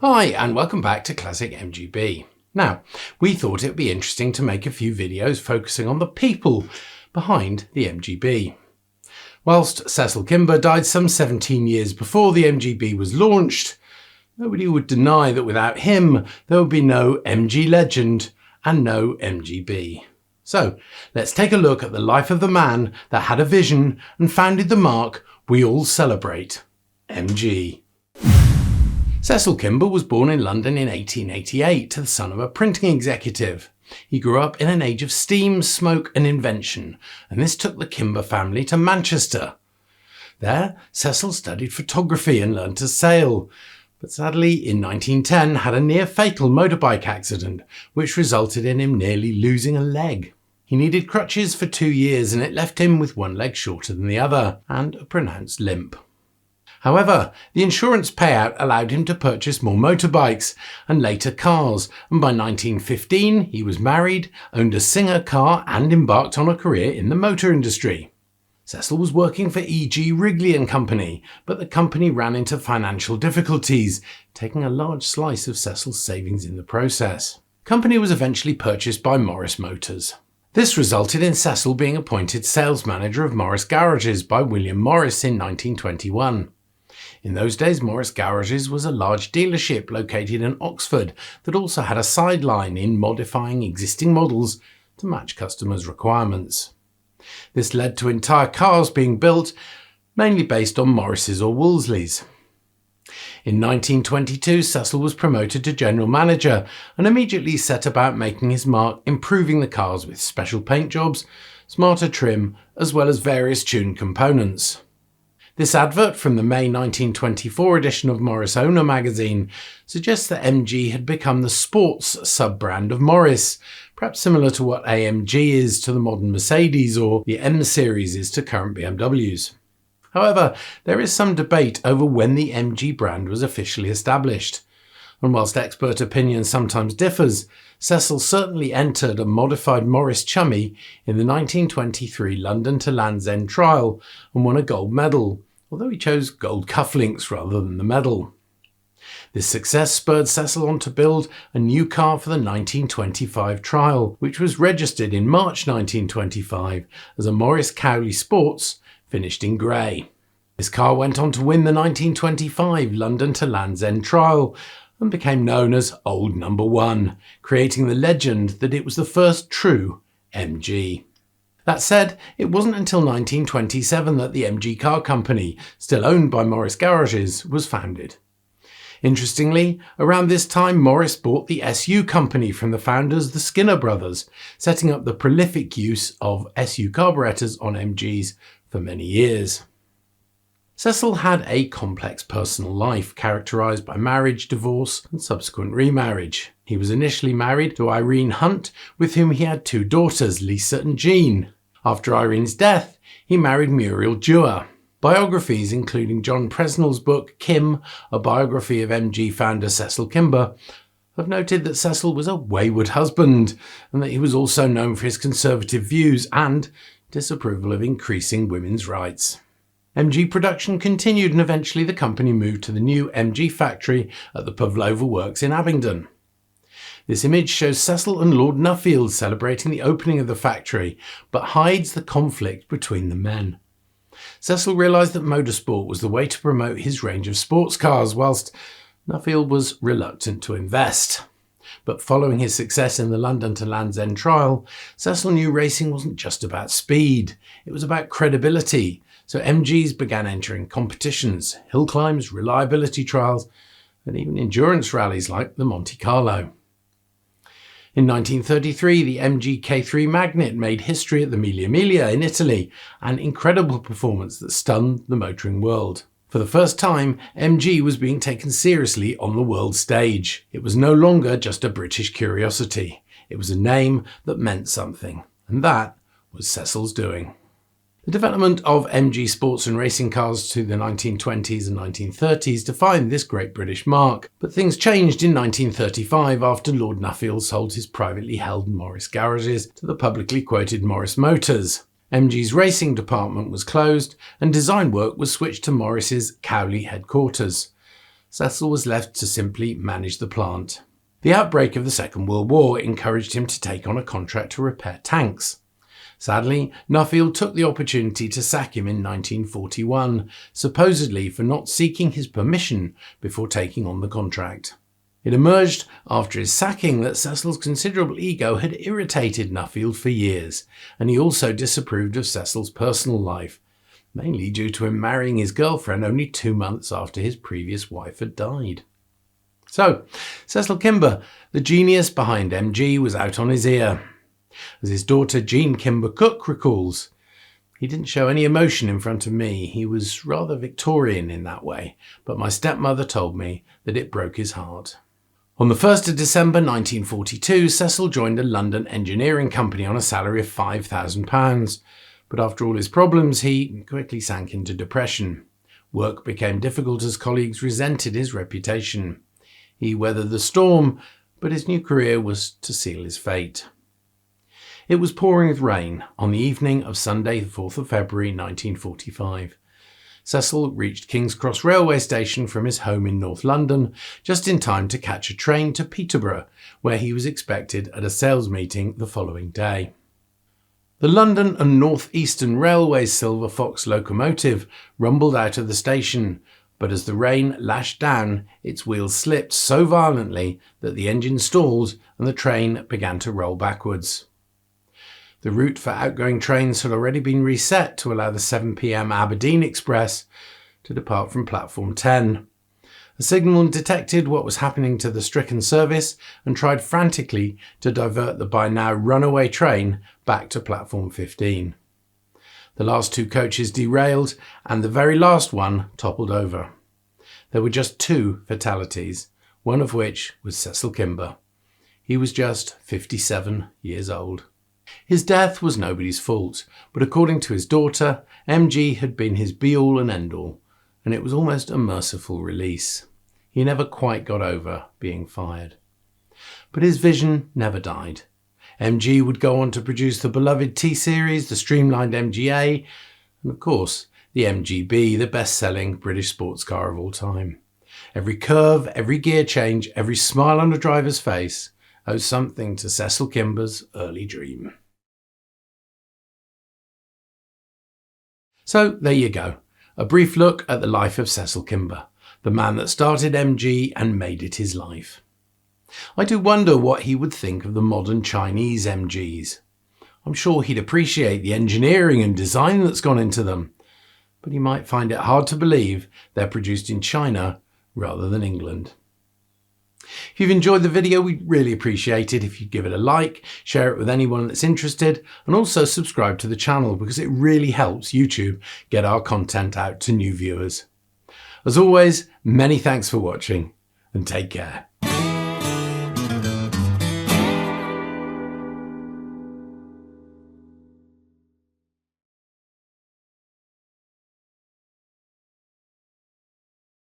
Hi and welcome back to Classic MGB. Now, we thought it would be interesting to make a few videos focusing on the people behind the MGB. Whilst Cecil Kimber died some 17 years before the MGB was launched, nobody would deny that without him there would be no MG legend and no MGB. So, let's take a look at the life of the man that had a vision and founded the marque we all celebrate, MG. Cecil Kimber was born in London in 1888 to the son of a printing executive. He grew up in an age of steam, smoke and invention, and this took the Kimber family to Manchester. There, Cecil studied photography and learned to sail, but sadly in 1910 had a near-fatal motorbike accident, which resulted in him nearly losing a leg. He needed crutches for 2 years and it left him with one leg shorter than the other, and a pronounced limp. However, the insurance payout allowed him to purchase more motorbikes and later cars, and by 1915 he was married, owned a Singer car and embarked on a career in the motor industry. Cecil was working for E.G. Wrigley and Company, but the company ran into financial difficulties, taking a large slice of Cecil's savings in the process. The company was eventually purchased by Morris Motors. This resulted in Cecil being appointed sales manager of Morris Garages by William Morris in 1921. In those days, Morris Garages was a large dealership located in Oxford that also had a sideline in modifying existing models to match customers' requirements. This led to entire cars being built, mainly based on Morris's or Wolseley's. In 1922, Cecil was promoted to general manager and immediately set about making his mark, improving the cars with special paint jobs, smarter trim, as well as various tuned components. This advert from the May 1924 edition of Morris Owner magazine suggests that MG had become the sports sub-brand of Morris, perhaps similar to what AMG is to the modern Mercedes or the M series is to current BMWs. However, there is some debate over when the MG brand was officially established, and whilst expert opinion sometimes differs, Cecil certainly entered a modified Morris Chummy in the 1923 London to Land's End trial and won a gold medal, although he chose gold cufflinks rather than the medal. This success spurred Cecil on to build a new car for the 1925 trial, which was registered in March 1925 as a Morris Cowley Sports, finished in grey. This car went on to win the 1925 London to Land's End trial and became known as Old Number One, creating the legend that it was the first true MG. That said, it wasn't until 1927 that the MG Car Company, still owned by Morris Garages, was founded. Interestingly, around this time Morris bought the SU Company from the founders, the Skinner brothers, setting up the prolific use of SU carburetors on MGs for many years. Cecil had a complex personal life characterised by marriage, divorce and subsequent remarriage. He was initially married to Irene Hunt, with whom he had 2 daughters, Lisa and Jean. After Irene's death, he married Muriel Dewar. Biographies, including John Presnell's book Kim, a biography of MG founder Cecil Kimber, have noted that Cecil was a wayward husband and that he was also known for his conservative views and disapproval of increasing women's rights. MG production continued and eventually the company moved to the new MG factory at the Pavlova Works in Abingdon. This image shows Cecil and Lord Nuffield celebrating the opening of the factory, but hides the conflict between the men. Cecil realised that motorsport was the way to promote his range of sports cars, whilst Nuffield was reluctant to invest. But following his success in the London to Land's End trial, Cecil knew racing wasn't just about speed, it was about credibility. So MGs began entering competitions, hill climbs, reliability trials, and even endurance rallies like the Monte Carlo. In 1933, the MG K3 Magnet made history at the Mille Miglia in Italy, an incredible performance that stunned the motoring world. For the first time, MG was being taken seriously on the world stage. It was no longer just a British curiosity. It was a name that meant something, and that was Cecil's doing. The development of MG sports and racing cars to the 1920s and 1930s defined this great British marque, but things changed in 1935 after Lord Nuffield sold his privately held Morris Garages to the publicly quoted Morris Motors. MG's racing department was closed and design work was switched to Morris's Cowley headquarters. Cecil was left to simply manage the plant. The outbreak of the Second World War encouraged him to take on a contract to repair tanks. Sadly, Nuffield took the opportunity to sack him in 1941, supposedly for not seeking his permission before taking on the contract. It emerged after his sacking that Cecil's considerable ego had irritated Nuffield for years, and he also disapproved of Cecil's personal life, mainly due to him marrying his girlfriend only 2 months after his previous wife had died. So, Ceil Kimber, the genius behind MG, was out on his ear. As his daughter Jean Kimber Cook recalls, "He didn't show any emotion in front of me. He was rather Victorian in that way, but my stepmother told me that it broke his heart." On the 1st of December 1942, Cecil joined a London engineering company on a salary of £5,000, but after all his problems, he quickly sank into depression. Work became difficult as colleagues resented his reputation. He weathered the storm, but his new career was to seal his fate. It was pouring with rain on the evening of Sunday, the 4th of February 1945. Cecil reached King's Cross railway station from his home in North London just in time to catch a train to Peterborough, where he was expected at a sales meeting the following day. The London and North Eastern Railway's Silver Fox locomotive rumbled out of the station, but as the rain lashed down, its wheels slipped so violently that the engine stalled and the train began to roll backwards. The route for outgoing trains had already been reset to allow the 7 p.m. Aberdeen Express to depart from platform 10. A signalman detected what was happening to the stricken service and tried frantically to divert the by now runaway train back to platform 15. The last 2 coaches derailed and the very last one toppled over. There were just 2 fatalities, one of which was Cecil Kimber. He was just 57 years old. His death was nobody's fault, but according to his daughter, MG had been his be-all and end-all, and it was almost a merciful release. He never quite got over being fired. But his vision never died. MG would go on to produce the beloved T-Series, the streamlined MGA, and of course, the MGB, the best-selling British sports car of all time. Every curve, every gear change, every smile on a driver's face owes something to Cecil Kimber's early dream. So there you go, a brief look at the life of Cecil Kimber, the man that started MG and made it his life. I do wonder what he would think of the modern Chinese MGs. I'm sure he'd appreciate the engineering and design that's gone into them, but he might find it hard to believe they're produced in China rather than England. If you've enjoyed the video, we'd really appreciate it if you'd give it a like, share it with anyone that's interested, and also subscribe to the channel because it really helps YouTube get our content out to new viewers. As always, many thanks for watching and take care.